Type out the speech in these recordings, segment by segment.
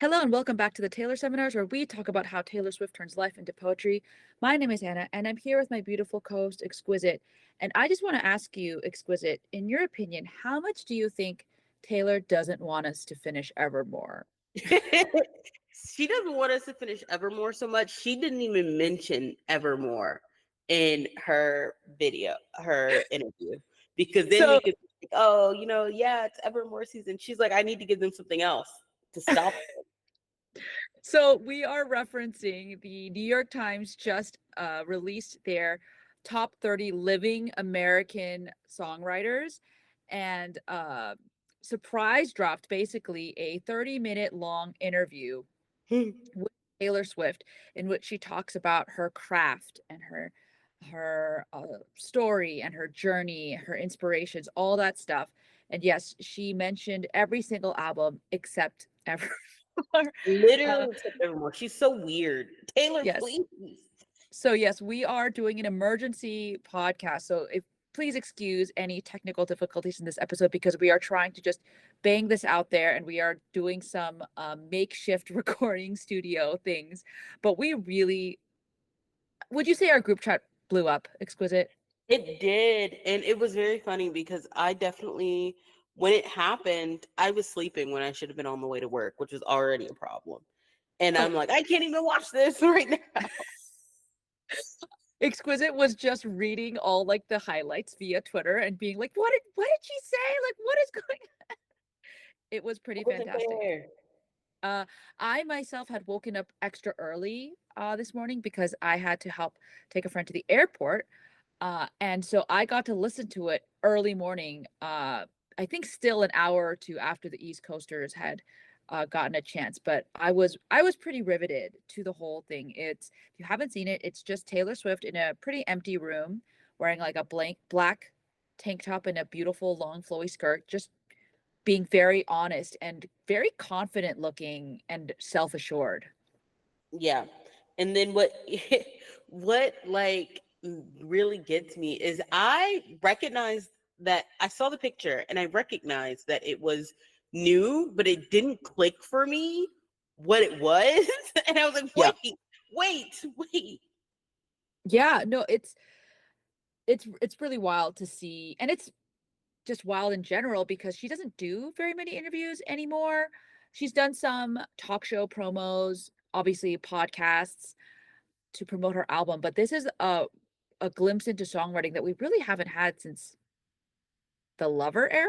Hello and welcome back to the Taylor Seminars, where we talk about how Taylor Swift turns life into poetry. My name is Anna, and I'm here with my beautiful co-host, Exquisite. And I just want to ask you, Exquisite, in your opinion, how much do you think Taylor doesn't want us to finish Evermore? She doesn't want us to finish Evermore so much. She didn't even mention Evermore in her video, her interview, because then So, we could, be like, oh, yeah, it's Evermore season. She's like, I need to give them something else to stop. so we are referencing the New York Times just released their top 30 living American songwriters, and surprise dropped basically a 30-minute long interview with Taylor Swift, in which she talks about her craft and her story and her journey, her inspirations, all that stuff. And yes, she mentioned every single album except Evermore. uh, Literally except Evermore. She's so weird. Taylor, yes. please. So yes, we are doing an emergency podcast. So if please excuse any technical difficulties in this episode because we are trying to just bang this out there and we are doing some makeshift recording studio things. But we really, would you say our group chat blew up, Exquisite? It did. And it was very funny because I definitely, when it happened, I was sleeping when I should have been on the way to work, which was already a problem. And Oh, I'm like, I can't even watch this right now. Exquisite was just reading all like the highlights via Twitter and being like, what did she say? Like, what is going on? It was I pretty wasn't fantastic. there. Uh, I myself had woken up extra early this morning because I had to help take a friend to the airport. And so I got to listen to it early morning. I think still an hour or two after the East Coasters had gotten a chance, but I was pretty riveted to the whole thing. It's if you haven't seen it, it's just Taylor Swift in a pretty empty room, wearing like a blank black tank top and a beautiful long flowy skirt, just being very honest and very confident looking and self-assured. Yeah. And then what what like really gets me is I recognized that I saw the picture and I recognized that it was new, but it didn't click for me what it was. And I was like, Yeah. wait. Yeah, no, it's really wild to see, and it's just wild in general because she doesn't do very many interviews anymore. She's done some talk show promos, obviously podcasts to promote her album, but this is a glimpse into songwriting that we really haven't had since the Lover era.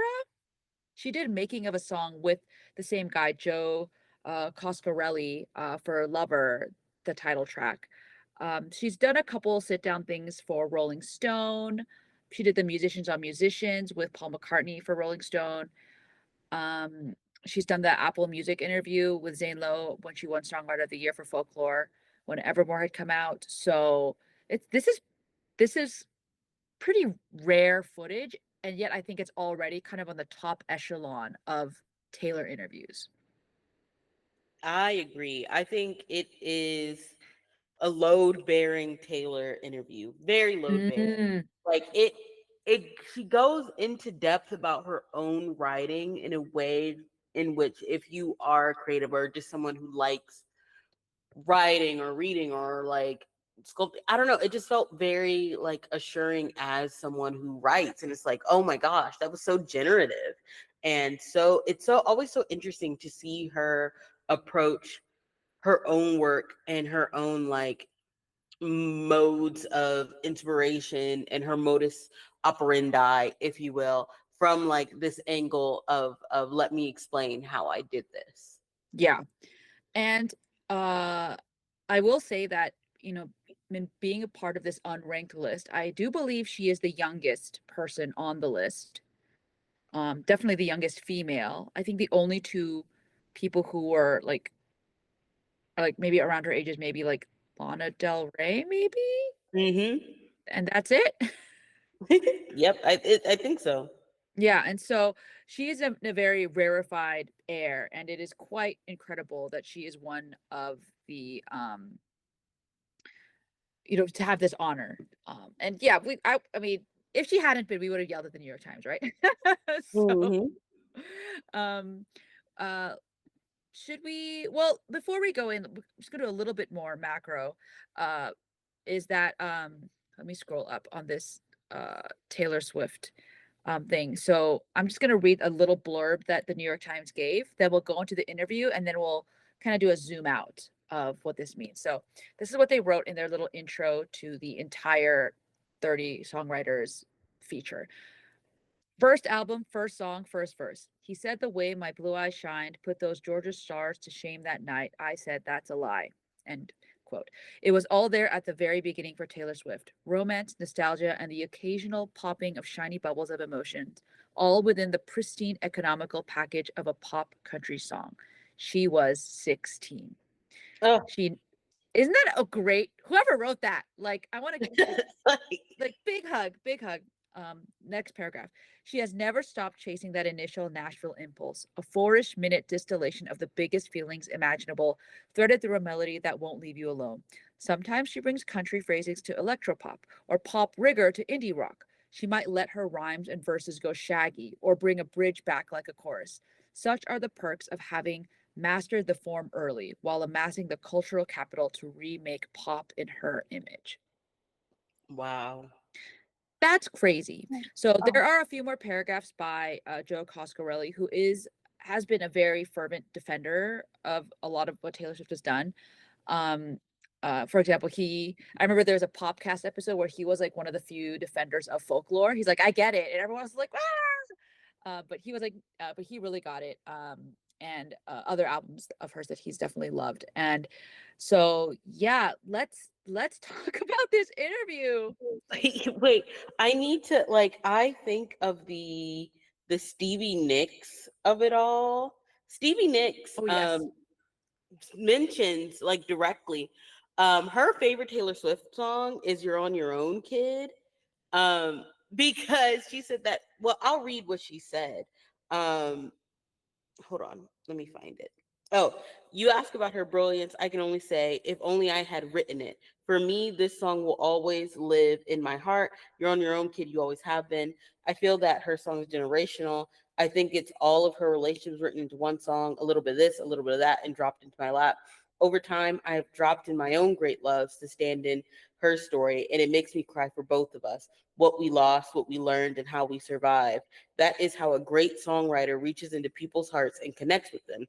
She did Making of a Song with the same guy, Joe Coscarelli, for Lover, the title track. She's done a couple sit down things for Rolling Stone. She did the Musicians on Musicians with Paul McCartney for Rolling Stone. Um, she's done the Apple Music interview with Zane Lowe when she won Songwriter of the Year for Folklore when Evermore had come out. So it's this is pretty rare footage, and yet I think it's already kind of on the top echelon of Taylor interviews. I agree. I think it is a load bearing Taylor interview. Very load bearing. Mm, Like it she goes into depth about her own writing in a way in which if you are a creative or just someone who likes writing or reading or like sculpting, I don't know, it just felt very like assuring as someone who writes. And it's like, oh my gosh, that was so generative. And so it's so always so interesting to see her approach her own work and her own like modes of inspiration and her modus operandi, if you will, from like this angle of let me explain how I did this. yeah. And uh I will say that, being a part of this unranked list, I do believe she is the youngest person on the list. Definitely the youngest female. I think the only two people who are like maybe around her ages, maybe like Lana Del Rey, maybe, Mm-hmm. and that's it. Yep, I think so. Yeah, and so she is a very rarefied air, and it is quite incredible that she is one of the to have this honor. And yeah, I mean, if she hadn't been, we would have yelled at the New York Times, right? So Mm-hmm. um uh should we well, before we go in, we're just gonna do a little bit more macro, uh, is that, let me scroll up on this, Taylor Swift, thing. So, I'm just gonna read a little blurb that the New York Times gave, then we'll go into the interview, and then we'll kinda do a zoom out of what this means. So, this is what they wrote in their little intro to the entire 30 songwriters feature. First album, first song, first verse. He said the way my blue eyes shined, put those Georgia stars to shame that night. I said that's a lie. End quote. It was all there at the very beginning for Taylor Swift. Romance, nostalgia, and the occasional popping of shiny bubbles of emotions, all within the pristine economical package of a pop country song. She was 16. Oh, She isn't that a great whoever wrote that? Like I want to just like, like big hug, big hug. Next paragraph. She has never stopped chasing that initial Nashville impulse, a 4-ish minute distillation of the biggest feelings imaginable, threaded through a melody that won't leave you alone. Sometimes she brings country phrasings to electropop or pop rigor to indie rock. She might let her rhymes and verses go shaggy or bring a bridge back like a chorus. Such are the perks of having mastered the form early while amassing the cultural capital to remake pop in her image. wow. That's crazy. So there Oh, are a few more paragraphs by Joe Coscarelli, who has been a very fervent defender of a lot of what Taylor Swift has done. Um, for example, I remember there was a Popcast episode where he was like one of the few defenders of folklore. He's like, I get it, and everyone was like, ah! But he was like, but he really got it. And other albums of hers that he's definitely loved. And so, yeah, let's talk about this interview. Wait, I need to like I think of the Stevie Nicks of it all. Stevie Nicks Oh yes. mentions like directly her favorite Taylor Swift song is You're on Your Own, Kid. Um because she said that well, I'll read what she said. Um Hold on, let me find it. Oh, you ask about her brilliance. I can only say, if only I had written it. For me, this song will always live in my heart. You're on your own, kid. You always have been. I feel that her song is generational. I think it's all of her relationships written into one song, a little bit of this, a little bit of that, and dropped into my lap. Over time, I have dropped in my own great loves to stand in her story, and it makes me cry for both of us. What we lost, what we learned, and how we survived. That is how a great songwriter reaches into people's hearts and connects with them.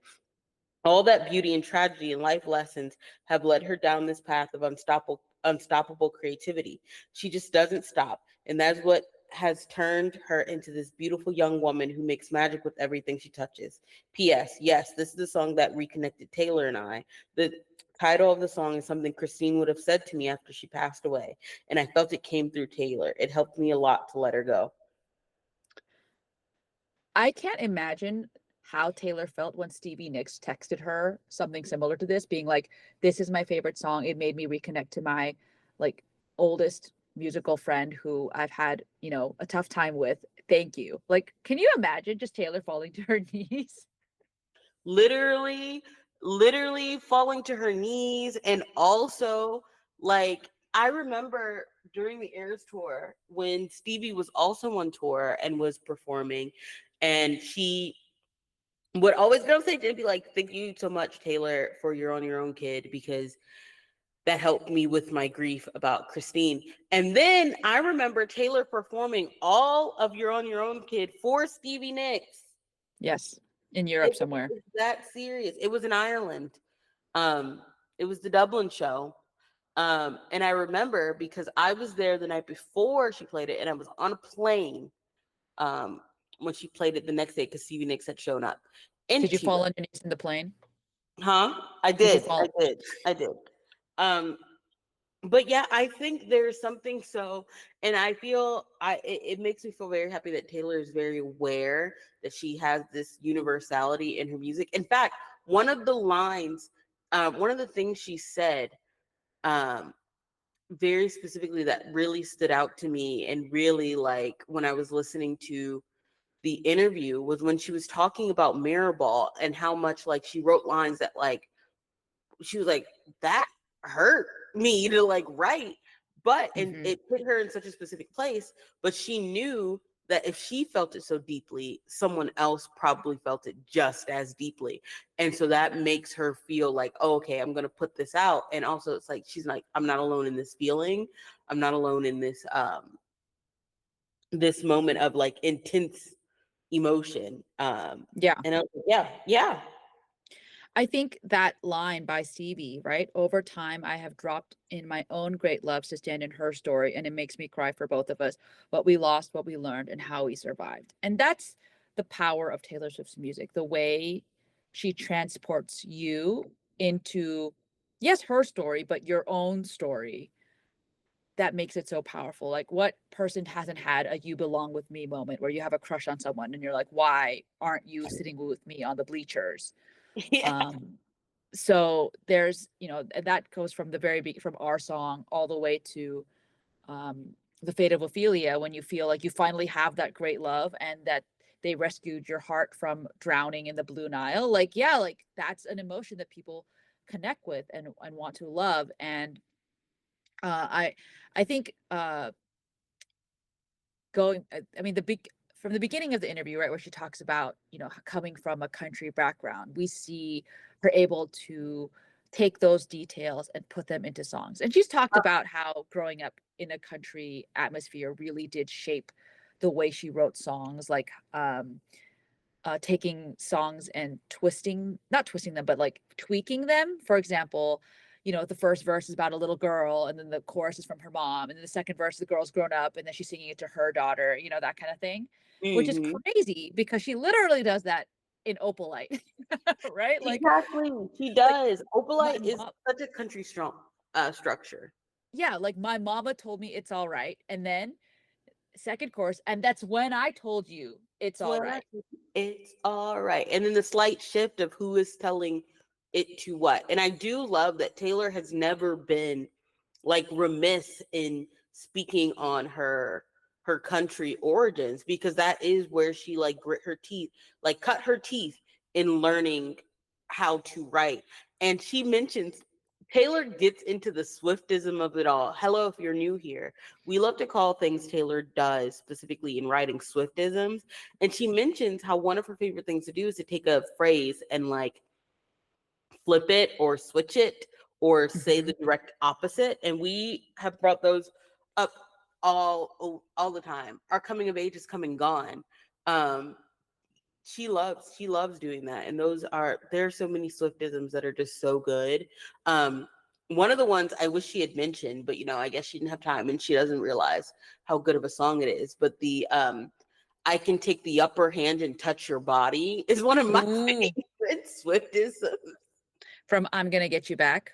All that beauty and tragedy and life lessons have led her down this path of unstoppable creativity. She just doesn't stop. And that's what has turned her into this beautiful young woman who makes magic with everything she touches. P.S. Yes, this is the song that reconnected Taylor and I. The title of the song is something Christine would have said to me after she passed away. And I felt it came through Taylor. It helped me a lot to let her go. I can't imagine how Taylor felt when Stevie Nicks texted her something similar to this, being like, "This is my favorite song. It made me reconnect to my like oldest musical friend who I've had, a tough time with. Thank you." Like, can you imagine just Taylor falling to her knees? literally literally falling to her knees. And also, like, I remember during the Eras tour when Stevie was also on tour and was performing, and she would always go say to be like, thank you so much, Taylor, for You're on Your Own, Kid, because that helped me with my grief about Christine. And then I remember Taylor performing all of You're on Your Own, Kid for Stevie Nicks. Yes, in Europe It somewhere. was that serious. It was in Ireland. It was the Dublin show. And I remember because I was there the night before she played it, and I was on a plane um, when she played it the next day because Stevie Nicks had shown up in Did you fall Tewill. on your knees in the plane? Huh? I Did you did. I fall? did. I did. Um, but yeah, I think there's something so, and I feel it makes me feel very happy that Taylor is very aware that she has this universality in her music. In fact, one of the lines, one of the things she said, um, very specifically that really stood out to me, and really like when I was listening to the interview, was when she was talking about Mirrorball and how much like she wrote lines that like she was like, that hurt me to like write, but and Mhm. it put her in such a specific place, but she knew that if she felt it so deeply, someone else probably felt it just as deeply. And so that makes her feel like, oh, okay, I'm going to put this out. And also it's like, she's like, I'm not alone in this feeling. I'm not alone in this moment of like intense emotion. Yeah. And I was like, yeah, yeah. I think that line by Stevie, right? Over time, I have dropped in my own great loves to stand in her story, and it makes me cry for both of us. What we lost, what we learned, and how we survived. And that's the power of Taylor Swift's music, the way she transports you into, yes, her story, but your own story. That makes it so powerful. Like, what person hasn't had a "you belong with me" moment where you have a crush on someone and you're like, why aren't you sitting with me on the bleachers? Yeah. Um, so there's, that goes from the from our song all the way to the fate of Ophelia, when you feel like you finally have that great love and that they rescued your heart from drowning in the Blue Nile. Like, yeah, like that's an emotion that people connect with and want to love. And uh, I I think going I mean the big from the beginning of the interview, right, where she talks about, coming from a country background, we see her able to take those details and put them into songs. And she's talked about how growing up in a country atmosphere really did shape the way she wrote songs, like taking songs and not twisting them, but like tweaking them. For example, the first verse is about a little girl, and then the chorus is from her mom, and then the second verse, the girl's grown up, and then she's singing it to her daughter, that kind of thing, which is Hmm. crazy because she literally does that in Opalite, right? Exactly. She Like does. my Opalite is mom, such a country strong structure. yeah, like my mama told me it's all right, and then second chorus, and that's when I told you it's all Well, right. it's all right. And then the slight shift of who is telling it to what. And I do love that Taylor has never been like remiss in speaking on her country origins, because that is where she like grit her teeth, like cut her teeth in learning how to write. And she mentions, Taylor gets into the Swiftism of it all. Hello, if you're new here. We love to call things Taylor does, specifically in writing, Swiftisms. And she mentions how one of her favorite things to do is to take a phrase and like flip it or switch it or say Mhm. the direct opposite. And we have brought those up all the time. Our coming of age is coming gone. Um, she loves doing that, and there are so many Swiftisms that are just so good. One of the ones I wish she had mentioned, but I guess she didn't have time and she doesn't realize how good of a song it is. But the I can take the upper hand and touch your body is one of my Ooh, favorite Swiftisms. from "I'm Gonna Get You Back."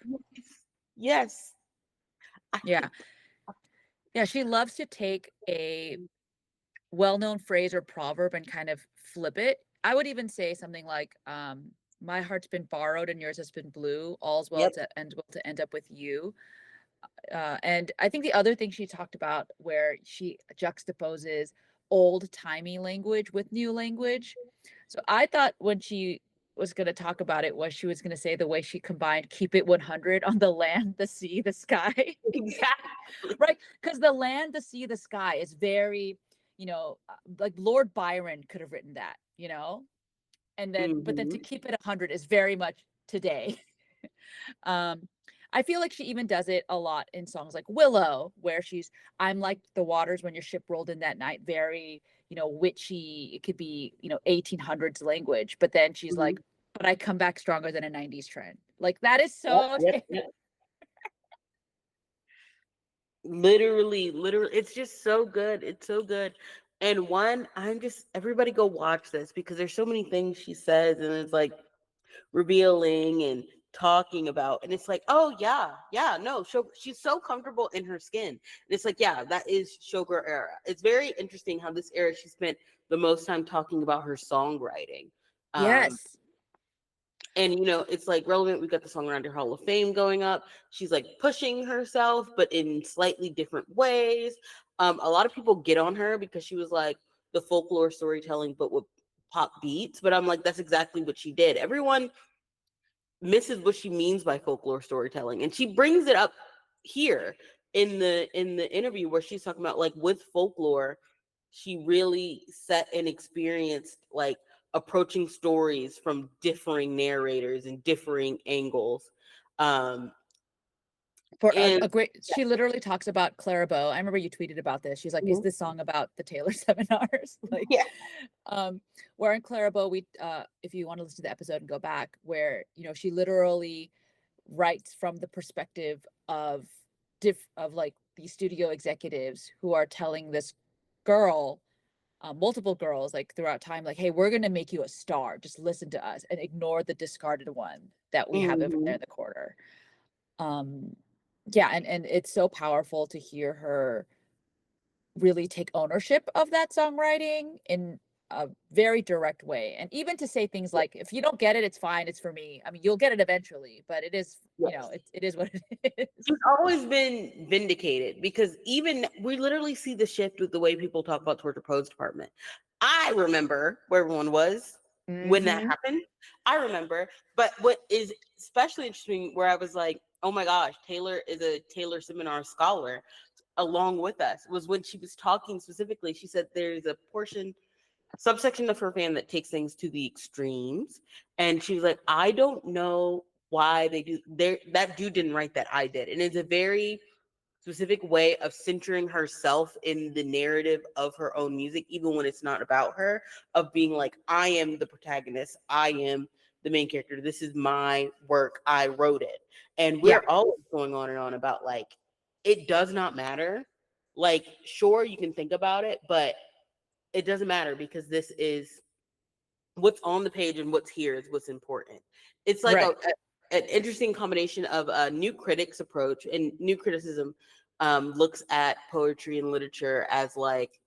Yes. I Yeah. can. Yeah, she loves to take a well-known phrase or proverb and kind of flip it. I would even say something like, "My heart's been borrowed and yours has been blue. All's well Yep. to end up with you." And I think the other thing she talked about, where she juxtaposes old-timey language with new language. So I thought when she was going to talk about it, was she was going to say the way she combined "keep it 100" on the land, the sea, the sky. Exactly. Right? Because the land, the sea, the sky is very, like Lord Byron could have written that, and then, but then to Hmm. keep it 100 is very much today. um, I feel like she even does it a lot in songs like Willow, where I'm like the waters when your ship rolled in that night, very, witchy. It could be, 1800s language, but then she's Hmm. like, but I come back stronger than a 90s trend. Like, that is Yep, so, yep, yep. Literally, it's just so good. It's so good. And everybody go watch this, because there's so many things she says and it's like revealing and talking about. And it's like, oh yeah, yeah, no, she's so comfortable in her skin. And it's like, yeah, that is Showgirl era. It's very interesting how this era she spent the most time talking about her songwriting. Um, yes. and it's like relevant. We've got the Songwriter Hall of Fame going up. She's like pushing herself, but in slightly different ways. A lot of people get on her because she was like the folklore storytelling, but with pop beats. But I'm like, that's exactly what she did. Everyone misses what she means by folklore storytelling, and she brings it up here in the interview where she's talking about, like, with folklore, she really set and experienced like approaching stories from differing narrators and differing angles. Um, For and a great she literally talks about Clairbow. I remember you tweeted about this. She's like, "Is Mhm. this song about the Taylor seminars?" Like, Yeah. um, where in Clairbow, if you wanna listen to the episode and go back, where, she literally writes from the perspective of like, these studio executives who are telling this girl, multiple girls, like, throughout time, like, "Hey, we're gonna make you a star. Just listen to us and ignore the discarded one that we have over there Hmm. in the corner." Um, yeah, and it's so powerful to hear her really take ownership of that songwriting in a very direct way. And even to say things like, if you don't get it, it's fine, it's for me. I mean, you'll get it eventually, but it is, Yes. it is what it is. She's always been vindicated because even we literally see the shift with the way people talk about Torture Poe's department. I remember where everyone was when that Mhm. happened. I remember. But what is especially interesting, where I was like, oh my gosh, Taylor is a Taylor seminar scholar along with us, was when she was talking specifically. She said there's a subsection of her fan that takes things to the extremes. And she's like, I don't know why they do there. That dude didn't write that, I did. And it's a very specific way of centering herself in the narrative of her own music, even when it's not about her, of being like, I am the protagonist, I am the main character, this is my work, I wrote it. And Yeah, we're always going on and on about like, it does not matter. Like, sure, you can think about it, but it doesn't matter because this is what's on the page, and what's here is what's important. It's like right. an interesting combination of a new critics approach, and new criticism looks at poetry and literature as like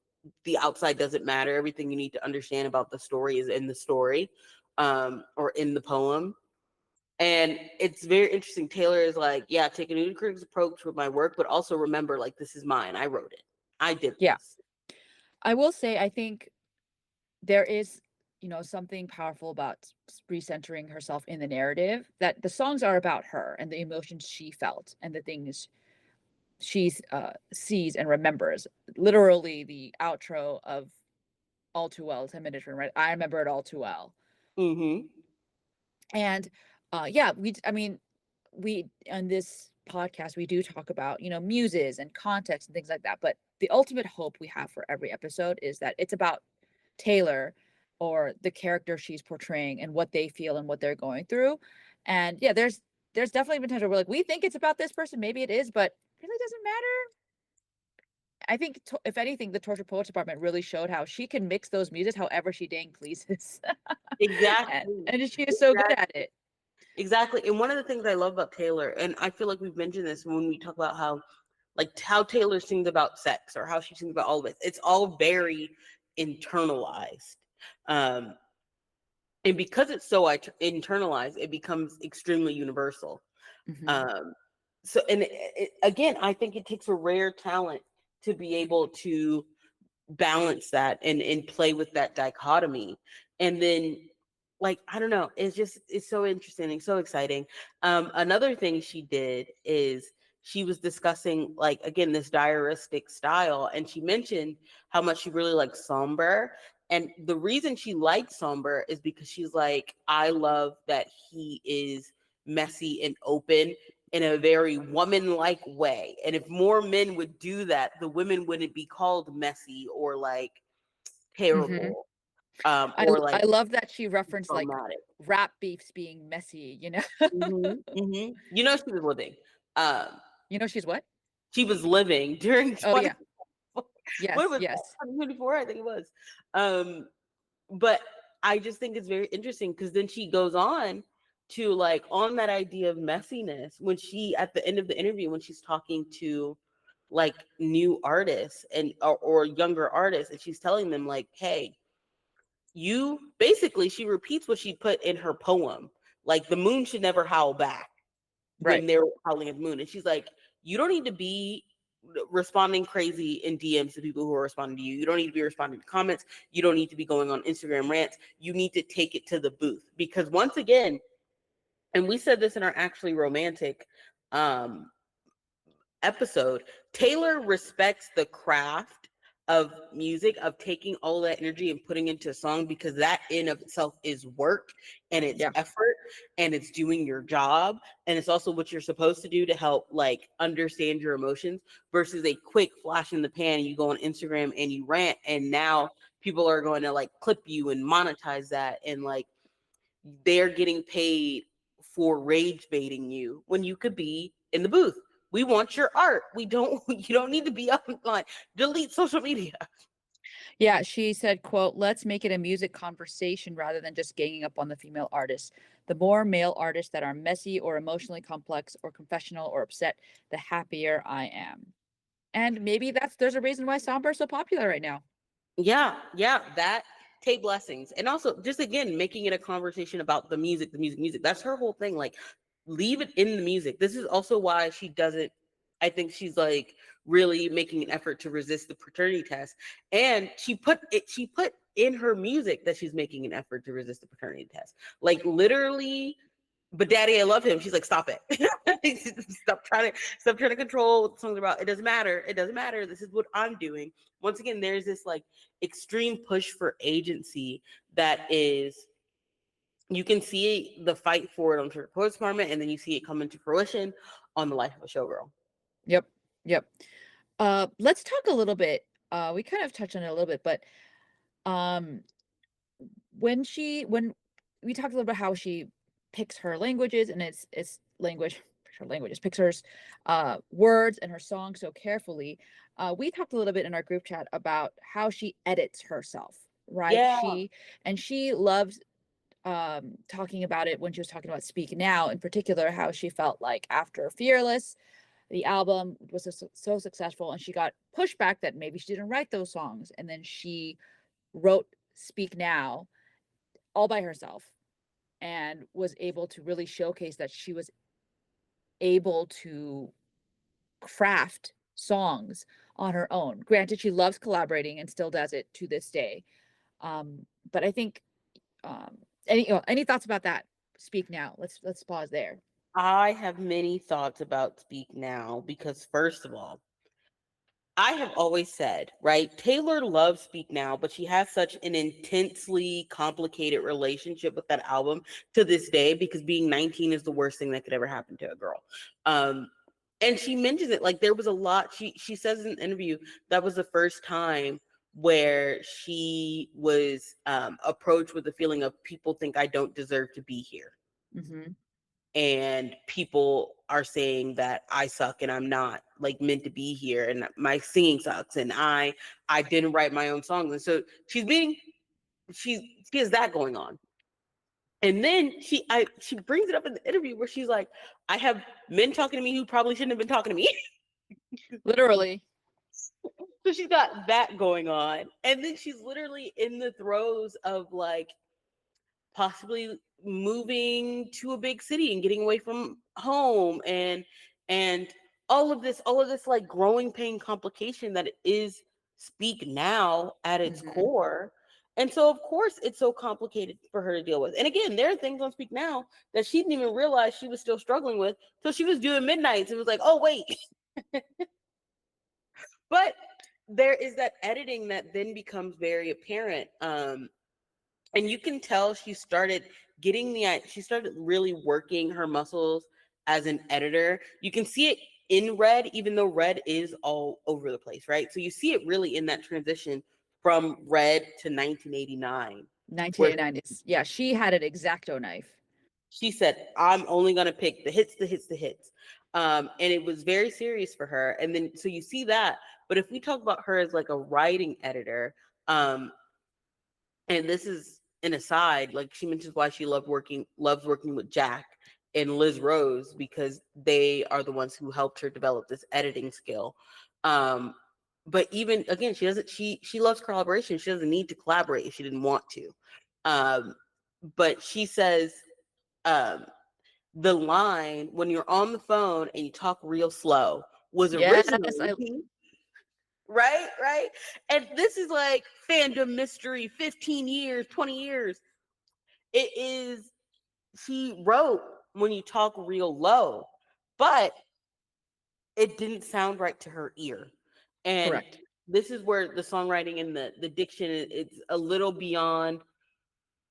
the outside doesn't matter. Everything you need to understand about the story is in the story, or in the poem. And it's very interesting. Taylor is like, yeah, take a new critics approach with my work, but also remember, like, this is mine. I wrote it. I did Yeah. this. I will say, I think there is, something powerful about recentering herself in the narrative, that the songs are about her and the emotions she felt and the things she sees and remembers. Literally, the outro of All Too Well, 10 minutes from, right? I remember it all too well. Mm-hmm. And yeah, I mean, we on this podcast we do talk about, muses and context and things like that. But the ultimate hope we have for every episode is that it's about Taylor, or the character she's portraying, and what they feel and what they're going through. And yeah, there's definitely been times where we're like, we think it's about this person, maybe it is, but it really doesn't matter. I think, if anything, the Torture Poets Department really showed how she can mix those muses however she dang pleases. and, Exactly. and she is so good at it. Exactly. And one of the things I love about Taylor, and I feel like we've mentioned this when we talk about how, like, how Taylor sings about sex or how she sings about all of it, it's all very internalized. Um, and because it's so internalized, it becomes extremely universal. Mhm. Um, and again, I think it takes a rare talent to be able to balance that and play with that dichotomy. And then, like, I don't know, it's so interesting and so exciting. Another thing she did is she was discussing, like, again, this diaristic style, and she mentioned how much she really likes somber. And the reason she likes somber is because she's like, I love that he is messy and open in a very woman-like way. And if more men would do that, the women wouldn't be called messy or like Mhm. terrible, or I like love that she referenced, like, traumatic. rap beefs being messy, you know? Hmm. Hmm. You know, she was living. Um, She's what? she was living during Oh, 20. yeah. What Yes, was that? yes. 2024, I think it was. Um, but I just think it's very interesting because then she goes on to, like, on that idea of messiness, when she, at the end of the interview, when she's talking to like new artists and or younger artists, and she's telling them like, hey, you basically, she repeats what she put in her poem, like, the moon should never howl back Right. when they're howling at the moon. And she's like, you don't need to be responding crazy in DMs to people who are responding to you. You don't need to be responding to comments. You don't need to be going on Instagram rants. You need to take it to the booth. Because once again, and we said this in our Actually Romantic um episode, Taylor respects the craft of music, of taking all that energy and putting into a song, because that in of itself is work and it's Yeah. effort and it's doing your job, and it's also what you're supposed to do to help like understand your emotions, versus a quick flash in the pan, you go on Instagram and you rant, and now people are going to like clip you and monetize that, and like they're getting paid for rage baiting you when you could be in the booth. We want your art. We don't You don't need to be online. Delete social media. Yeah, she said, quote, "Let's make it a music conversation rather than just ganging up on the female artists. The more male artists that are messy or emotionally complex or confessional or upset, the happier I am." And maybe there's a reason why Somber is so popular right now. Yeah, yeah, that take blessings. And also just again making it a conversation about the music, the music, music. That's her whole thing. Like leave it in the music. This is also why she doesn't I think she's like really making an effort to resist the paternity test. And she put in her music that she's making an effort to resist the paternity test. Like literally, but daddy, I love him. She's like, stop it. Stop trying to control what the song's about. It doesn't matter. It doesn't matter. This is what I'm doing. Once again, there's this like extreme push for agency that is, you can see the fight for it on the poet's department, and then you see it come into fruition on the life of a showgirl. Yep. Yep. Let's talk a little bit. We kind of touched on it a little bit, but um when we talked a little bit how she picks her languages and it's language her languages picks her words and her songs so carefully. We talked a little bit in our group chat about how she edits herself, right? Yeah. She loves talking about it when she was talking about Speak Now in particular, how she felt like after Fearless the album was so successful and she got pushback that maybe she didn't write those songs, and then she wrote Speak Now all by herself and was able to really showcase that she was able to craft songs on her own. Granted, she loves collaborating and still does it to this day. But I think any thoughts about that? Speak Now. Let's pause there. I have many thoughts about Speak Now because, first of all, I have always said, right? Taylor loves Speak Now, but she has such an intensely complicated relationship with that album to this day, because being 19 is the worst thing that could ever happen to a girl. Um, and she mentions it like there was a lot. She says in an interview that was the first time where she was approached with the feeling of people think I don't deserve to be here, Hmm. and people are saying that I suck and I'm not like meant to be here, and my singing sucks, and I didn't write my own songs. And so she has that going on. And then she brings it up in the interview where she's like, I have men talking to me who probably shouldn't have been talking to me. Literally. So she's got that going on. And then she's literally in the throes of like possibly moving to a big city and getting away from home, and all of this like growing pain complication that is Speak Now at its Hmm. core. And so of course it's so complicated for her to deal with. And again, there are things on Speak Now that she didn't even realize she was still struggling with till she was doing midnights and was like, oh wait. But there is that editing that then becomes very apparent. And you can tell she started really working her muscles as an editor. You can see it in Red, even though Red is all over the place, right? So you see it really in that transition from Red to 1989, where 1989 is, yeah, she had an X-Acto knife. she said, I'm only going to pick the hits, the hits, the hits. And it was very serious for her. And then so you see that. But if we talk about her as like a writing editor, um, and this is an aside, like she mentions why she loves working with Jack and Liz Rose, because they are the ones who helped her develop this editing skill. But even again, she loves collaboration. She doesn't need to collaborate if she didn't want to. um, but she says, um, the line when you're on the phone and you talk real slow was Yes, originally I right. And this is like fandom mystery, 15 years, 20 years. It is, she wrote when you talk real low, but it didn't sound right to her ear. And correct. this is where the songwriting and the diction, it's a little beyond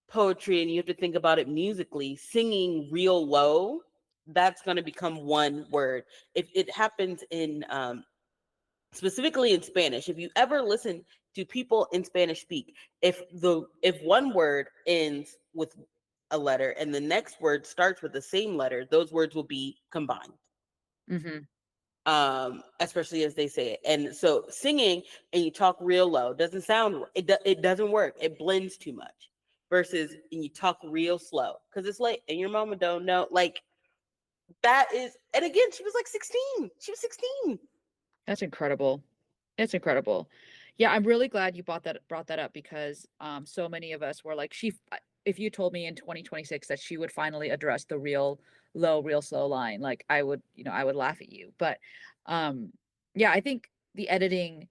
poetry, and you have to think about it musically. Singing real low, that's going to become one word. If it happens in specifically in Spanish, if you ever listen to people in Spanish speak, if one word ends with a letter and the next word starts with the same letter, those words will be combined. Hmm. Especially as they say it. And so singing and you talk real low doesn't sound, it doesn't work. It blends too much. Versus and you talk real slow because it's late and your mama don't know. Like that is, and again, she was like 16. She was 16. That's incredible. It's incredible. Yeah, I'm really glad you brought that up because so many of us were like if you told me in 2026 that she would finally address the real low, real slow line, like I would, I would laugh at you. But um yeah, I think the editing,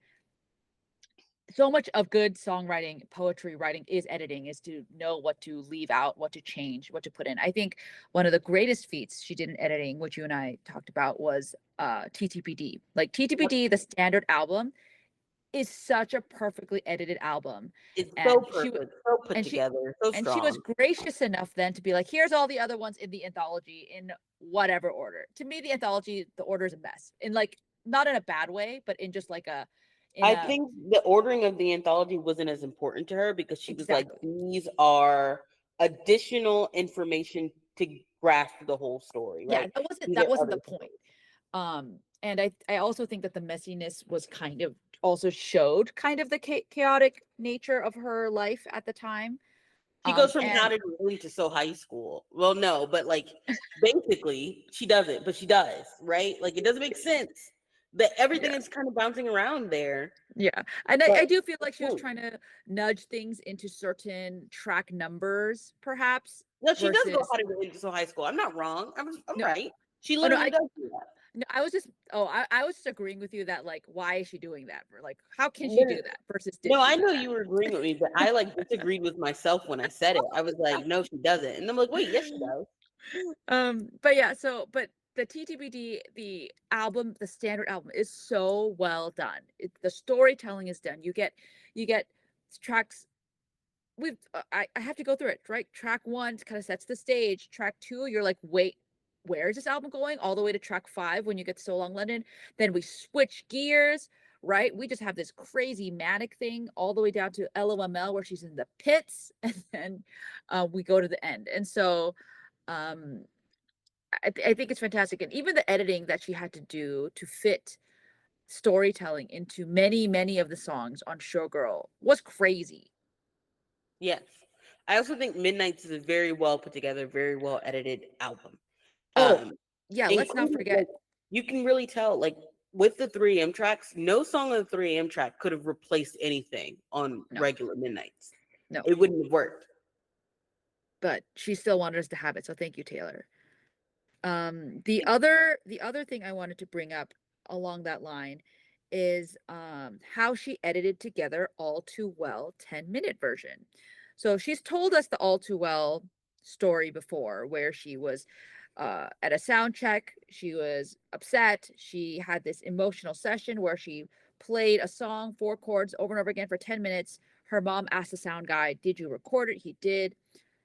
so much of good songwriting, poetry writing is editing, is to know what to leave out, what to change, what to put in. I think one of the greatest feats she did in editing, which you and I talked about, was TTPD. Like TTPD, the standard album, is such a perfectly edited album. It's so And perfect, so put and she together, so and she was strong. gracious enough then to be like, here's all the other ones in the anthology in whatever order. To me, the anthology, the order is a mess. In like, not in a bad way, but in just like a in I a think the ordering of the anthology wasn't as important to her because she was like, exactly. these are additional information to grasp the whole story, Yeah, right? that wasn't These that are wasn't the other point. stories. And I also think that the messiness was kind of also showed kind of the chaotic nature of her life at the time. She goes from And not enrolling to so high school. Well, no, but like basically she doesn't, but she does, right? Like it doesn't make sense that everything yeah, is kind of bouncing around there. yeah. And I But do feel like she was hmm, trying to nudge things into certain track numbers, perhaps, no, she does go versus how to get into so high school. I'm not wrong. I'm no, right. She oh no, literally does do that. no, I was just, I was just agreeing with you that like, why is she doing that? For like, how can she No, do that versus did no, she I do know that? you were agreeing with me, but I like disagreed with myself when I said it. I was like, no, she doesn't. And I'm like, wait, yes, she does. But yeah, but the TTBD, the album, the standard album is so well done. The storytelling is done. You get tracks. I have to go through it, right? Track one kind of sets the stage. Track two, you're like, wait, where is this album going? All the way to track five when you get So Long London. Then we switch gears, right? We just have this crazy manic thing all the way down to LOML where she's in the pits, and then we go to the end. And so um I think it's fantastic. And even the editing that she had to do to fit storytelling into many, many of the songs on Showgirl was crazy. Yes. I also think Midnight's is a very well put together, very well edited album. Oh, Um, yeah, let's not including like forget. you can really tell like with the 3M tracks, no song on the 3M track could have replaced anything on No, regular Midnights. no, It wouldn't have worked. but she still wanted us to have it. So thank you, Taylor. The other thing I wanted to bring up along that line is how she edited together All Too Well 10-minute version. So she's told us the All Too Well story before, where she was at a sound check, she was upset, she had this emotional session where she played a song, four chords over and over again for 10 minutes. Her mom asked the sound guy, did you record it? He did.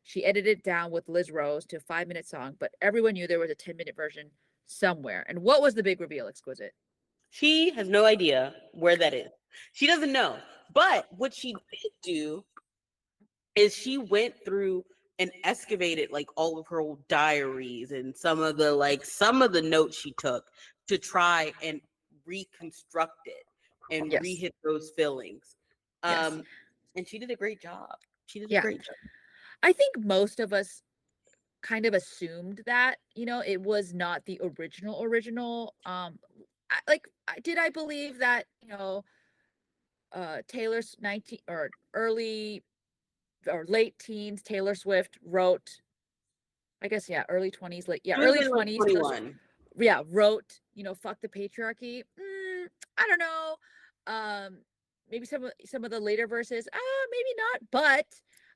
She edited it down with Liz Rose to a 5-minute song, but everyone knew there was a 10-minute version somewhere. And what was the big reveal, Exquisite? She has no idea where that is. She doesn't know. But what she did do is she went through and excavated like all of her old diaries and some of the notes she took to try and reconstruct it and Yes. rehit those feelings. Yes. And she did a great job. She did a Yeah. great job. I think most of us kind of assumed that, it was not the original. Did I believe that, Taylor's 19 or early or late teens, Taylor Swift wrote, I guess, yeah, early 20s, She would have early been like 20s, Taylor Swift, 21. yeah, wrote, fuck the patriarchy. I don't know. Maybe some of the later verses, maybe not, but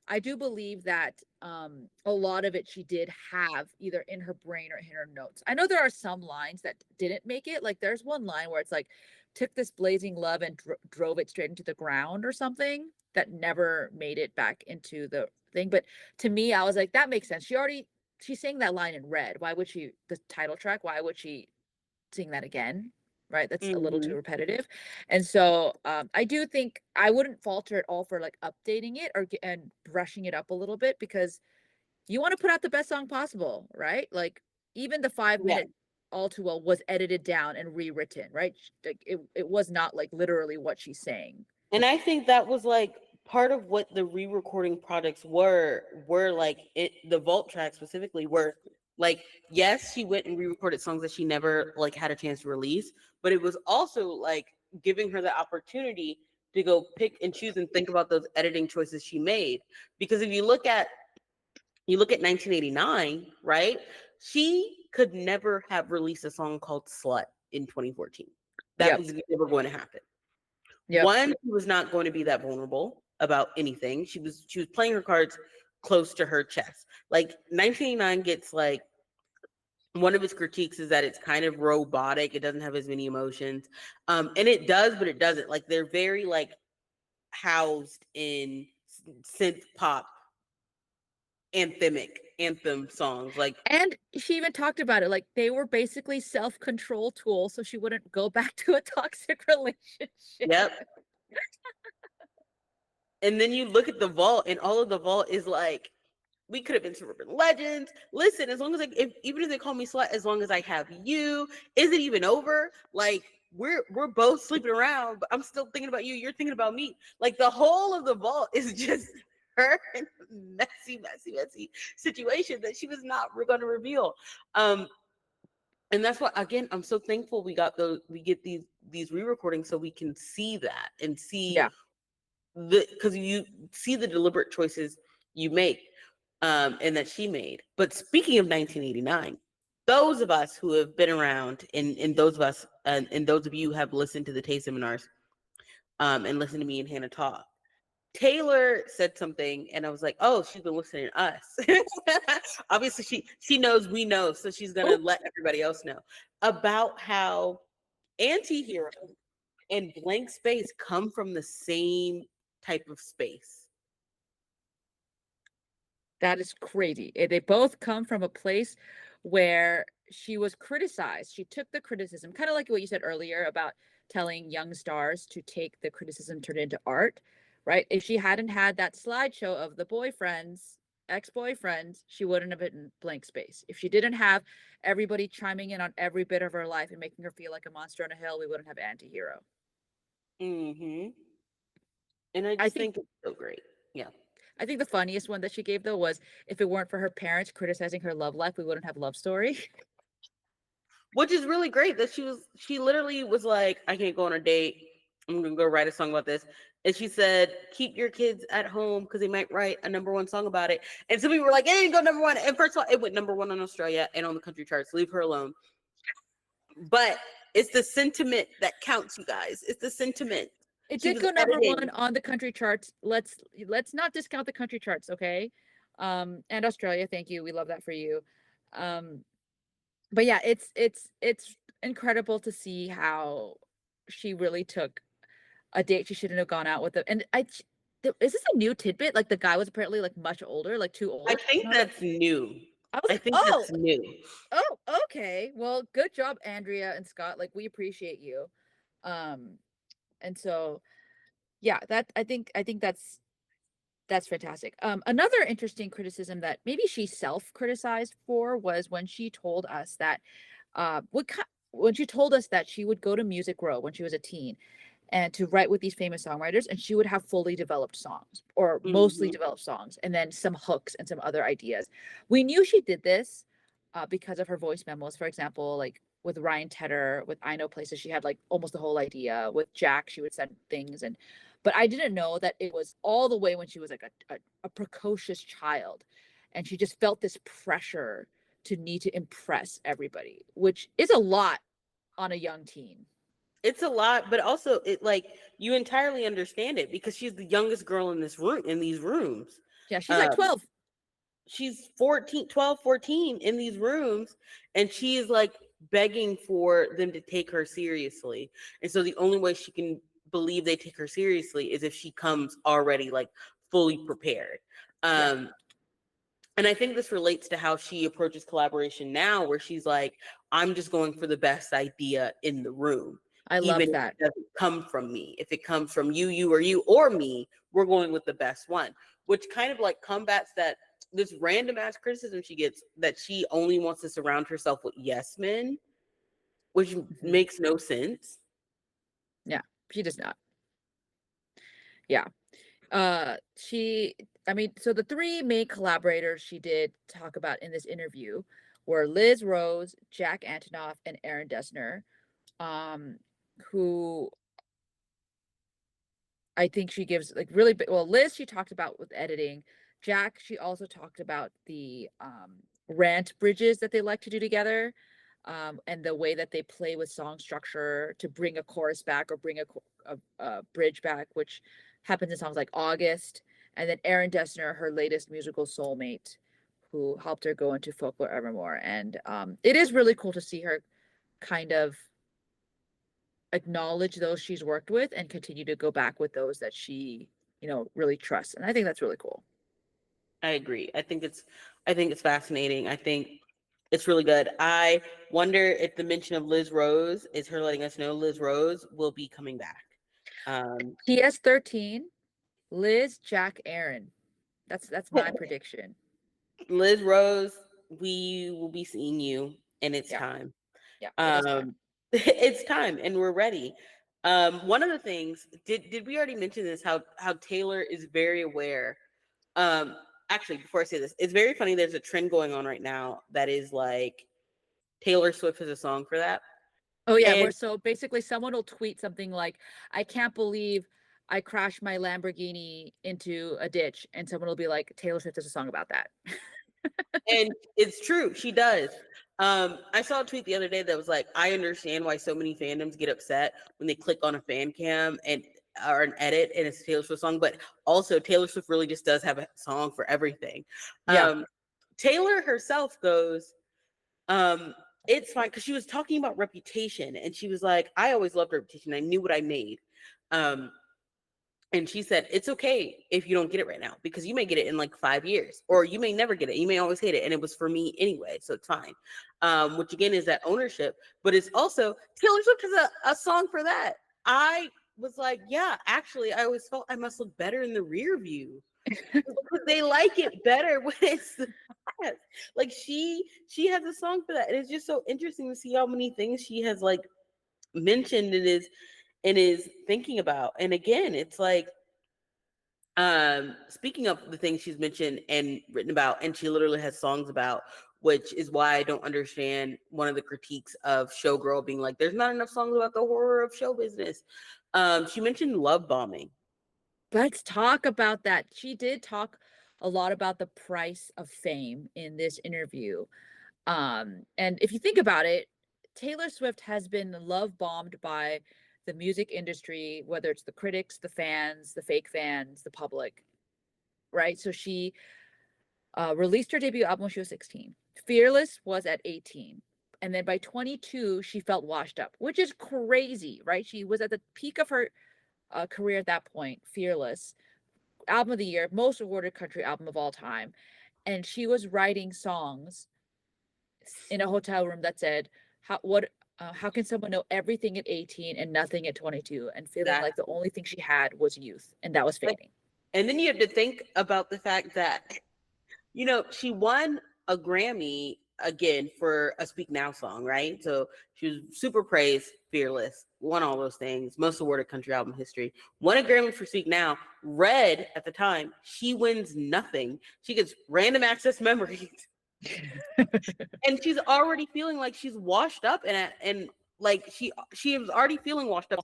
I do believe that a lot of it she did have either in her brain or in her notes. I know there are some lines that didn't make it. Like there's one line where it's like, took this blazing love and drove it straight into the ground or something that never made it back into the thing. But to me, I was like, that makes sense. She sang that line in red. Why would she, the title track, why would she sing that again? Right? That's a little too Mhm. repetitive. And so I do think I wouldn't falter at all for like updating it and brushing it up a little bit, because you want to put out the best song possible, right? Like even the 5 minute All Too Well was edited down and rewritten, right? Like it was not like literally what she's saying. And I think that was like part of what the re-recording projects were like it the vault track specifically were like, yes, she went and re-recorded songs that she never like had a chance to release, but it was also like giving her the opportunity to go pick and choose and think about those editing choices she made. Because if you look at 1989, right? She could never have released a song called Slut in 2014. That Yep. was never going to happen. Yep. One, she was not going to be that vulnerable about anything. She was playing her cards close to her chest. Like 1989 gets like one of its critiques is that it's kind of robotic. It doesn't have as many emotions. And it does, but it doesn't. Like they're very like housed in synth pop anthem songs. Like And she even talked about it, like they were basically self-control tools so she wouldn't go back to a toxic relationship. yep. And then you look at the vault, and all of the vault is like, we could have been suburban legends. Listen, as long as even if they call me slut, as long as I have you, is it even over? Like we're both sleeping around, but I'm still thinking about you. You're thinking about me. Like the whole of the vault is just her in a messy situation that she was not going to reveal. And that's why, again, I'm so thankful we get these re-recordings so we can see that and see Yeah. because you see the deliberate choices you make and that she made. But speaking of 1989, those of us who have been around and those of us and those of you who have listened to the taste seminars and listened to me and Hannah talk, Taylor said something and I was like, oh, she's been listening to us. Obviously she knows we know, so she's gonna Oh, let everybody else know about how Antihero and Blank Space come from the same type of space. that is crazy. They both come from a place where she was criticized. She took the criticism, kind of like what you said earlier about telling young stars to take the criticism, turn it into art, right? If she hadn't had that slideshow of the boyfriends, ex-boyfriends, she wouldn't have been Blank Space. If she didn't have everybody chiming in on every bit of her life and making her feel like a monster on a hill, we wouldn't have Antihero. Mm-hmm. And I I just think think it's so great. Yeah. I think the funniest one that she gave though was, if it weren't for her parents criticizing her love life, we wouldn't have Love Story. Which is really great that she literally was like, I can't go on a date. I'm gonna go write a song about this. And she said, keep your kids at home because they might write a #1 song about it. And some people were like, it didn't go #1. And first of all, it went #1 on Australia and on the country charts. Leave her alone. But it's the sentiment that counts, you guys. It's the sentiment. It She did was go #1 editing. on the country charts. Let's not discount the country charts, okay? And Australia, thank you. We love that for you. Um, but yeah, it's incredible to see how she really took a date she shouldn't have gone out with. And is this a new tidbit? Like the guy was apparently like much older, like too I old. think And that's new. I was I like, think oh, that's new. oh, okay. Well, good job, Andrea and Scott. Like we appreciate you. Um, and so yeah, that I think that's fantastic. Another interesting criticism that maybe she self-criticized for was when she told us that when she told us that she would go to Music Row when she was a teen and to write with these famous songwriters, and she would have fully developed songs or mostly Mm-hmm. developed songs and then some hooks and some other ideas. We knew she did this because of her voice memos, for example, like with Ryan Tedder, with I Know Places, she had like almost the whole idea. With Jack, she would send things. And but I didn't know that it was all the way when she was like a precocious child, and she just felt this pressure to need to impress everybody, which is a lot on a young teen. It's a lot, but also it like you entirely understand it because she's the youngest girl in this room in these rooms. Yeah, she's like Um, 12. she's 14, 12, 14 in these rooms, and she is like begging for them to take her seriously. And so the only way she can believe they take her seriously is if she comes already like fully prepared. Yeah. And I think this relates to how she approaches collaboration now, where she's like, I'm just going for the best idea in the room. I Even love if that. it doesn't come from me. If it comes from you or me, we're going with the best one. Which kind of like combats that this random ass criticism she gets that she only wants to surround herself with yes men, which Mhm. makes no sense. Yeah, she does not. Yeah. She I mean, so the three main collaborators she did talk about in this interview were Liz Rose, Jack Antonoff, and Aaron Dessner, um, who I think she gives like really big. Well, Liz, she talked about with editing. Jack, she also talked about the rant bridges that they like to do together, and the way that they play with song structure to bring a chorus back or bring a bridge back, which happens in songs like August. And then Erin Dessner, her latest musical soulmate, who helped her go into Folklore Evermore. And it is really cool to see her kind of acknowledge those she's worked with and continue to go back with those that she, really trusts. And I think that's really cool. I agree. I think it's fascinating. I think it's really good. I wonder if the mention of Liz Rose is her letting us know Liz Rose will be coming back. Um, He has 13, Liz, Jack, Aaron. That's my prediction. Liz Rose, we will be seeing you, and it's Yeah. time. Yeah, it is time. Um, it's time, and we're ready. One of the things did we already mention this? How Taylor is very aware. Um, Actually, before I say this, it's very funny. There's a trend going on right now that is like Taylor Swift has a song for that, Oh yeah, and we're so basically someone will tweet something like, I can't believe I crashed my Lamborghini into a ditch. And someone will be like, Taylor Swift has a song about that. and it's true, she does. I saw a tweet the other day that was like, I understand why so many fandoms get upset when they click on a fan cam and or an edit and it's a Taylor Swift song, but also Taylor Swift really just does have a song for everything. Yeah. Taylor herself goes, it's fine, because she was talking about Reputation and she was like, I always loved Reputation. I knew what I made. Um, and she said, it's okay if you don't get it right now, because you may get it in like 5 years, or you may never get it. You may always hate it. And it was for me anyway. So it's fine. Which again is that ownership, but it's also Taylor Swift has a song for that. I was like, yeah, actually, I always felt I must look better in the rear view. Because they like it better when it's the past. Like she has a song for that. And it's just so interesting to see how many things she has like mentioned and is thinking about. And again, it's like speaking of the things she's mentioned and written about, and she literally has songs about, which is why I don't understand one of the critiques of Showgirl being like, there's not enough songs about the horror of show business. She mentioned love bombing. Let's talk about that. She did talk a lot about the price of fame in this interview. And if you think about it, Taylor Swift has been love bombed by the music industry, whether it's the critics, the fans, the fake fans, the public, right? So she released her debut album when she was 16. Fearless was at 18. And then by 22, she felt washed up, which is crazy, right? She was at the peak of her career at that point, Fearless, album of the year, most awarded country album of all time. And she was writing songs in a hotel room that said, how can someone know everything at 18 and nothing at 22, and feeling That like the only thing she had was youth and that was like, fading. and then you have to think about the fact that she won a Grammy again for a Speak Now song, right? So she was super praised, Fearless, won all those things, most awarded country album history, won a Grammy for Speak Now. Red at the time, she wins nothing. She gets random access memories. And she's already feeling like she's washed up and like she was already feeling washed up.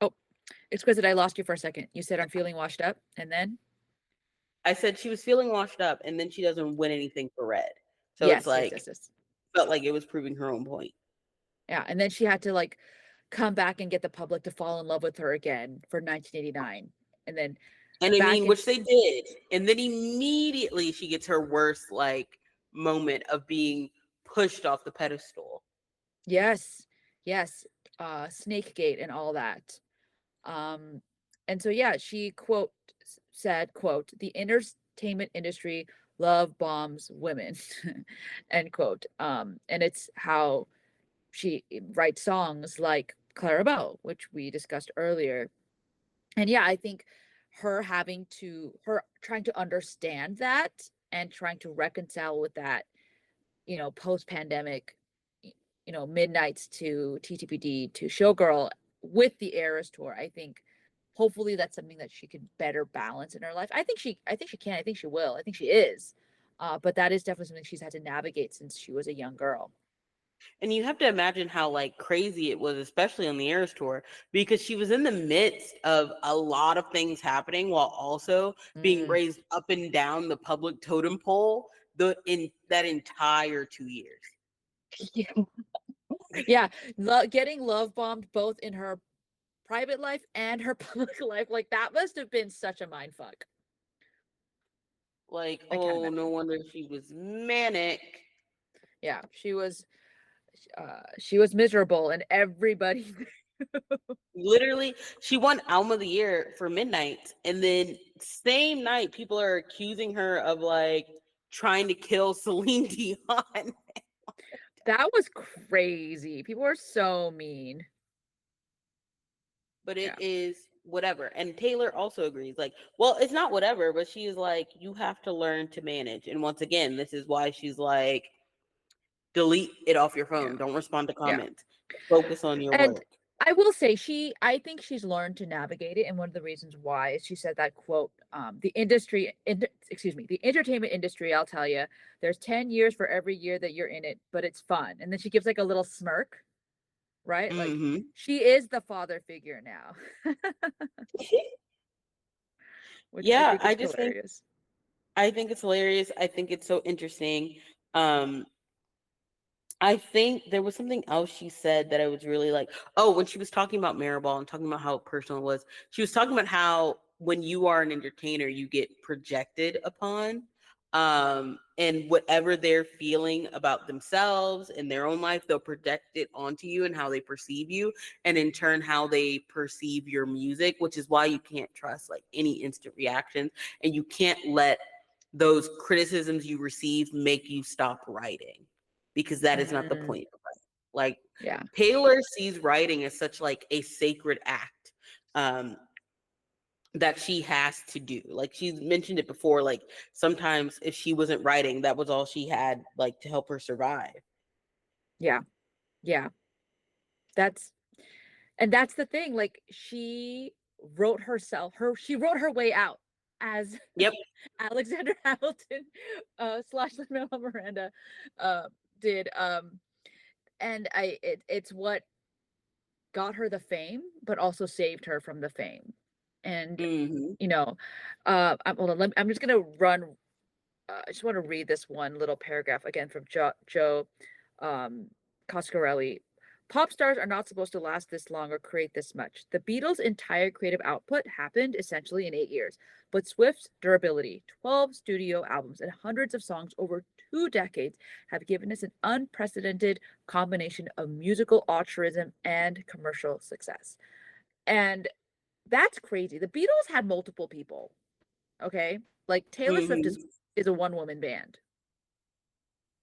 Oh, it's because I lost you for a second. You said I'm feeling washed up, and then I said she was feeling washed up, and then she doesn't win anything for Red. So it's yes, yes, like yes, yes. felt like it was proving her own point. Yeah, and then she had to like come back and get the public to fall in love with her again for 1989, and then And I back mean, in which they did. And then immediately she gets her worst like moment of being pushed off the pedestal. Yes. Yes. Snakegate and all that. Um, and so yeah, she said, quote, the entertainment industry love bombs women, end quote. And it's how she writes songs like Clarabelle, which we discussed earlier. And yeah, I think her trying to understand that and trying to reconcile with that, post-pandemic, Midnights to TTPD to Showgirl with the Eras tour. I think hopefully that's something that she can better balance in her life. I think she can. I think she will. I think she is. But that is definitely something she's had to navigate since she was a young girl. And you have to imagine how like crazy it was, especially on the Eras tour, because she was in the midst of a lot of things happening while also being Mm. raised up and down the public totem pole in that entire 2 years. Yeah. Yeah. Getting love bombed both in her private life and her public life. Like that must have been such a mind fuck. Like, I can't oh, no imagine. wonder she was manic. Yeah, she was miserable and everybody. Literally, she won Album of the Year for Midnight, and then same night, people are accusing her of like trying to kill Celine Dion. That was crazy. People are so mean. But it Yeah. is whatever. And Taylor also agrees. Like, well, it's not whatever, but she's like, you have to learn to manage. And once again, this is why she's like, delete it off your phone. Yeah. Don't respond to Yeah. comments. Focus on your And work. I will say I think she's learned to navigate it. And one of the reasons why is she said that quote, the entertainment industry, I'll tell you, there's 10 years for every year that you're in it, but it's fun. And then she gives like a little smirk, right? Like Hmm. she is the father figure now, which I Yeah, think is hilarious. I think it's hilarious. I think it's so interesting. Um, I think there was something else she said that I was really like, oh, when she was talking about Maribel and talking about how personal it was, she was talking about how when you are an entertainer, you get projected upon. And whatever they're feeling about themselves in their own life, they'll project it onto you and how they perceive you, and in turn, how they perceive your music, which is why you can't trust like any instant reactions, and you can't let those criticisms you receive make you stop writing, because that is not the Mm, point of writing. Like yeah. Taylor sees writing as such like a sacred act that she has to do. Like she's mentioned it before. Like sometimes if she wasn't writing, that was all she had like to help her survive. Yeah. Yeah. That's that's the thing. Like she wrote her way out as Yep. Alexander Hamilton slash Lin-Manuel Miranda uh did. And it's what got her the fame, but also saved her from the fame. And Hmm. you know, hold on, I'm just gonna I just want to read this one little paragraph again from Joe um, Coscarelli. Pop stars are not supposed to last this long or create this much. The Beatles' entire creative output happened essentially in 8 years, but Swift's durability, 12 studio albums, and hundreds of songs over 2 decades have given us an unprecedented combination of musical altruism and commercial success. And that's crazy. The Beatles had multiple people, okay? Like Taylor Swift Hmm. is a one-woman band.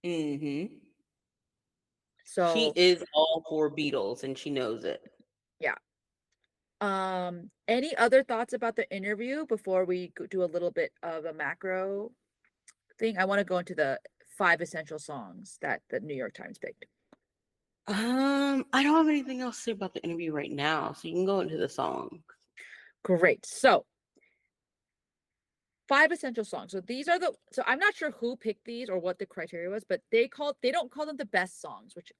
Hmm. She So, is all for Beatles and she knows it. yeah. Any other thoughts about the interview before we do a little bit of a macro thing? I want to go into the 5 essential songs that the New York Times picked. I don't have anything else to say about the interview right now, so you can go into the song. Great. So, 5 essential songs. So I'm not sure who picked these or what the criteria was, but they don't call them the best songs, which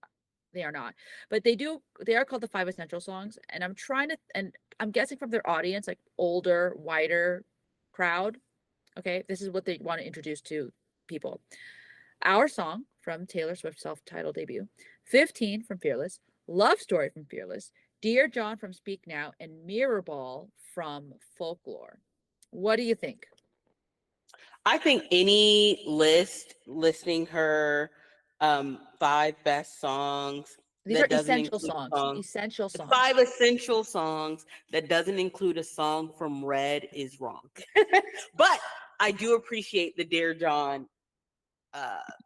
they are not. But they are called the 5 essential songs. And I'm guessing from their audience, like older, wider crowd. Okay, this is what they want to introduce to people. Our Song from Taylor Swift's self-titled debut, 15 from Fearless, Love Story from Fearless, Dear John from Speak Now, and Mirrorball from Folklore. What do you think? I think any list listing her 5 best songs These are that doesn't essential include a songs. song, Essential the songs. 5 essential songs that doesn't include a song from Red is wrong. But I do appreciate the Dear John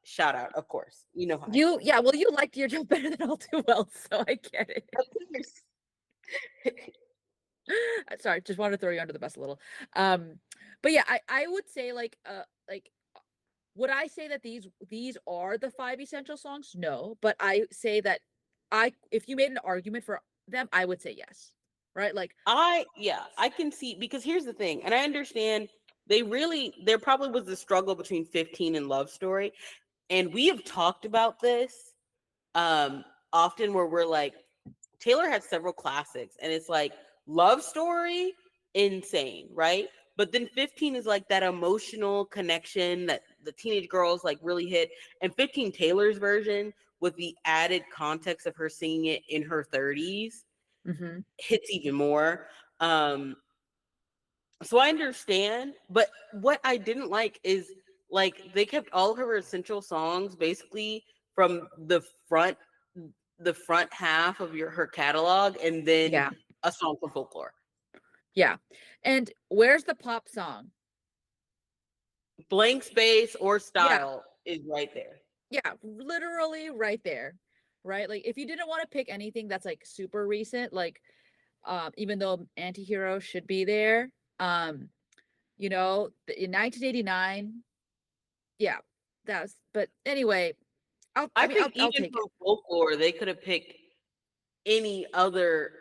shout out, of course. You know how I feel. Yeah, well, you liked your job better than All Too Well, so I get it. Of course. Sorry, just wanted to throw you under the bus a little. Um, but yeah, I would say like would I say that these are the 5 essential songs? No, but I say that I if you made an argument for them, I would say yes. Right? Like I can see, because here's the thing, and I understand there probably was a struggle between 15 and Love Story. And we have talked about this often, where we're like, Taylor has several classics, and it's like Love Story, insane, right? But then 15 is like that emotional connection that the teenage girls like really hit. And 15, Taylor's version, with the added context of her singing it in her 30s, mhm. hits even more. Um, so I understand, but what I didn't like is, like, they kept all of her essential songs basically from the front half of her catalog, and then Yeah. a song from Folklore. Yeah. And where's the pop song? Blank Space or Yeah. Style is right there. Yeah, literally right there. Right? Like if you didn't want to pick anything that's like super recent, like even though Antihero should be there, in 1989, yeah, but anyway, I think I'll even take it. from Folklore, they could have picked any other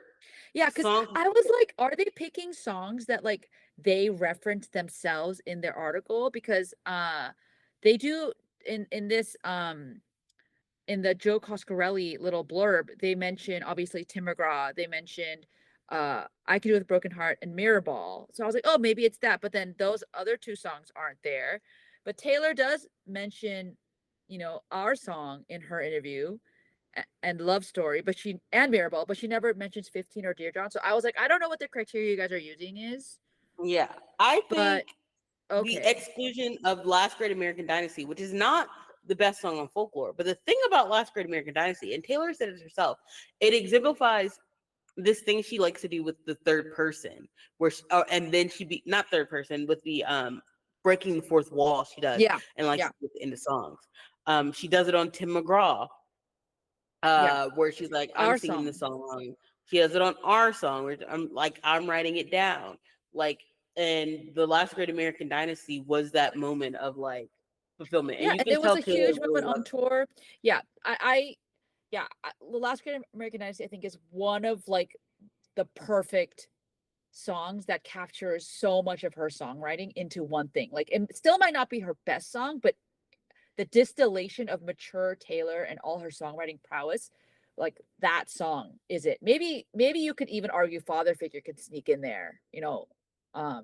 Yeah, because song. I was like, are they picking songs that like they reference themselves in their article? Because they do in this in the Joe Coscarelli little blurb, they mention obviously Tim McGraw, they mentioned I Could Do With a Broken Heart and Mirrorball. So I was like, oh, maybe it's that. But then those other two songs aren't there. But Taylor does mention, our song in her interview and Love Story, and Mirrorball, but she never mentions 15 or Dear John. So I was like, I don't know what the criteria you guys are using is, Yeah, I but think the okay. exclusion of Last Great American Dynasty, which is not the best song on Folklore, but the thing about Last Great American Dynasty, and Taylor said it herself, it exemplifies this thing she likes to do with the third person, and then she be not third person, with the breaking the fourth wall she does, Yeah. and like Yeah. in the songs. She does it on Tim McGraw, Yeah. where she's like, I'm Our singing the song. song. She has it on Our Song, where I'm writing it down. Like, and the Last Great American Dynasty was that moment of like fulfillment. And Yeah, you and can it was tell a Taylor huge really moment on loves tour. Yeah, The Last Great American Dynasty, I think, is one of like the perfect songs that captures so much of her songwriting into one thing. Like, it still might not be her best song, but the distillation of mature Taylor and all her songwriting prowess, like that song is it. Maybe you could even argue Father Figure could sneak in there, it. Hmm.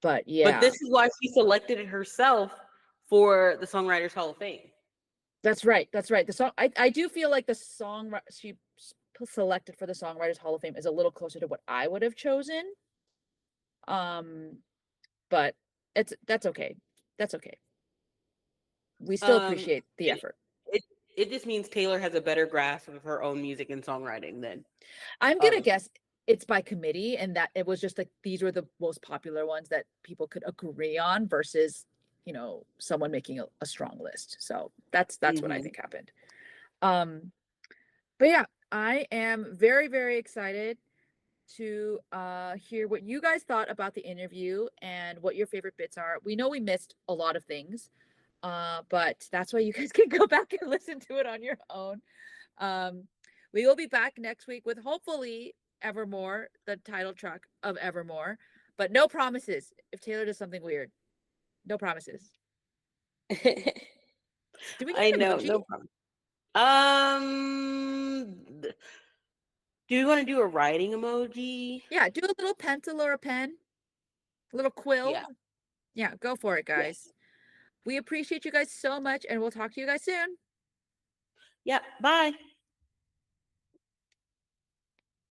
but But yeah. this is why she selected it herself for the Songwriters Hall of Fame. That's right. That's right. The song I do feel like the song selected for the Songwriters Hall of Fame is a little closer to what I would have chosen. Um, but that's okay. That's okay. We still Um, appreciate the it, effort. it it just means Taylor has a better grasp of her own music and songwriting than I'm gonna others. guess it's by committee and that it was just like these were the most popular ones that people could agree on versus, someone making a strong list. So that's what I Hmm. think happened. Um, but yeah, I am very, very excited to hear what you guys thought about the interview and what your favorite bits are. We know we missed a lot of things, but that's why you guys can go back and listen to it on your own. Um, we will be back next week with hopefully Evermore, the title track of Evermore, but no promises. If Taylor does something weird, no promises. Do we need I an know, emoji? no problem. Do we want to do a writing emoji? Yeah, do a little pencil or a pen, a little quill. Yeah. Yeah, go for it, Yes. guys. We appreciate you guys so much, and we'll talk to you guys soon. Yep. Bye.